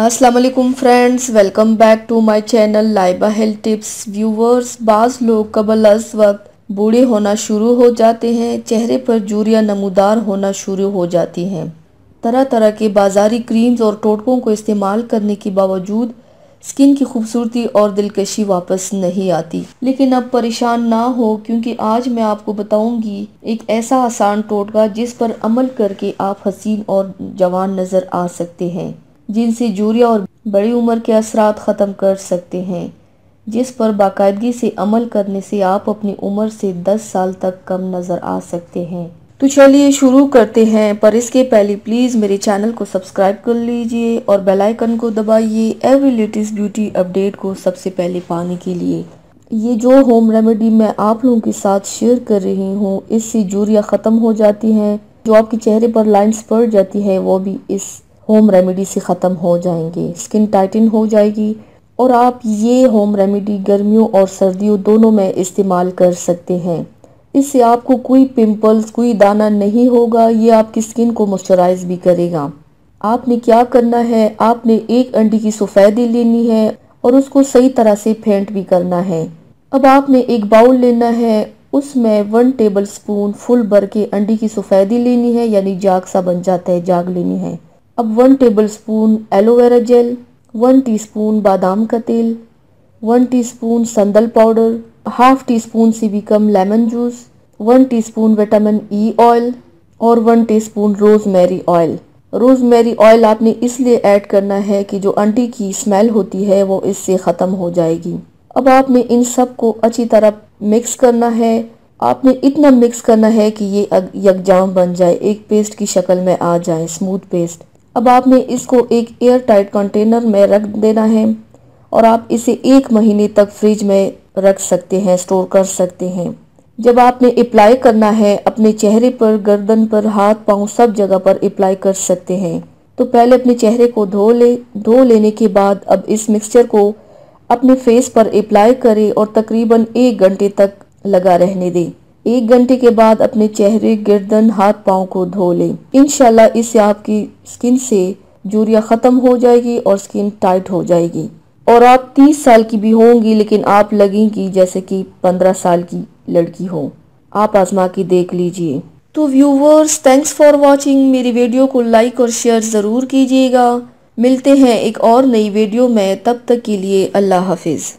अस्सलाम वालेकुम friends, welcome back to my channel Laiba health tips. Viewers, बाज़ लोग कबल अज़ वक्त बूढ़े होना शुरू हो जाते हैं, चेहरे पर झुर्रियाँ नमूदार होना शुरू हो जाती हैं। तरह तरह के बाज़ारी क्रीम्स और टोटकों को इस्तेमाल करने के बावजूद स्किन की खूबसूरती और दिलकशी वापस नहीं आती। लेकिन अब परेशान ना हो, क्योंकि आज मैं आपको बताऊंगी एक ऐसा आसान टोटका जिस पर अमल करके आप हसीन और जवान नज़र आ सकते हैं, जिनसे झुर्रियाँ और बड़ी उम्र के असरात ख़त्म कर सकते हैं, जिस पर बाकायदगी से अमल करने से आप अपनी उम्र से 10 साल तक कम नज़र आ सकते हैं। तो चलिए शुरू करते हैं, पर इसके पहले प्लीज़ मेरे चैनल को सब्सक्राइब कर लीजिए और बेल आइकन को दबाइए एवरी लेटेस्ट ब्यूटी अपडेट को सबसे पहले पाने के लिए। ये जो होम रेमेडी मैं आप लोगों के साथ शेयर कर रही हूँ, इससे झुर्रियाँ ख़त्म हो जाती हैं। जो आपके चेहरे पर लाइंस पड़ जाती है वो भी इस होम रेमेडी से ख़त्म हो जाएंगे। स्किन टाइटन हो जाएगी और आप ये होम रेमेडी गर्मियों और सर्दियों दोनों में इस्तेमाल कर सकते हैं। इससे आपको कोई पिंपल्स, कोई दाना नहीं होगा। ये आपकी स्किन को मॉइस्चराइज भी करेगा। आपने क्या करना है, आपने एक अंडे की सफ़ेदी लेनी है और उसको सही तरह से फेंट भी करना है। अब आपने एक बाउल लेना है, उसमें 1 टेबल स्पून फुल भर के अंडे की सफ़ेदी लेनी है, यानी जाग सा बन जाता है, जाग लेनी है। अब 1 tablespoon aloe vera gel, 1 teaspoon बादाम का तेल, 1 टीस्पून संदल पाउडर, हाफ टी स्पून से भी कम lemon juice, 1 teaspoon vitamin E oil और 1 teaspoon rosemary oil. Rosemary oil आपने इसलिए ऐड करना है कि जो अंडे की स्मेल होती है वो इससे ख़त्म हो जाएगी। अब आपने इन सब को अच्छी तरह मिक्स करना है। आपने इतना मिक्स करना है कि ये यकजाम बन जाए, एक पेस्ट की शक्ल में आ जाए, स्मूथ पेस्ट। अब आपने इसको एक एयर टाइट कंटेनर में रख देना है और आप इसे 1 महीने तक फ्रिज में रख सकते हैं, स्टोर कर सकते हैं। जब आपने अप्लाई करना है अपने चेहरे पर, गर्दन पर, हाथ पांव सब जगह पर अप्लाई कर सकते हैं। तो पहले अपने चेहरे को धो लेने के बाद अब इस मिक्सचर को अपने फेस पर अप्लाई करें और तकरीबन 1 घंटे तक लगा रहने दें। 1 घंटे के बाद अपने चेहरे, गर्दन, हाथ पाँव को धो लें। इंशाल्लाह इससे आपकी स्किन से झुर्रियाँ ख़त्म हो जाएगी और स्किन टाइट हो जाएगी और आप 30 साल की भी होंगी, लेकिन आप लगेंगी जैसे कि 15 साल की लड़की हो। आप आजमा के देख लीजिए। तो व्यूवर्स, थैंक्स फॉर वॉचिंग। मेरी वीडियो को लाइक और शेयर ज़रूर कीजिएगा। मिलते हैं एक और नई वीडियो में, तब तक के लिए अल्लाह हाफिज़।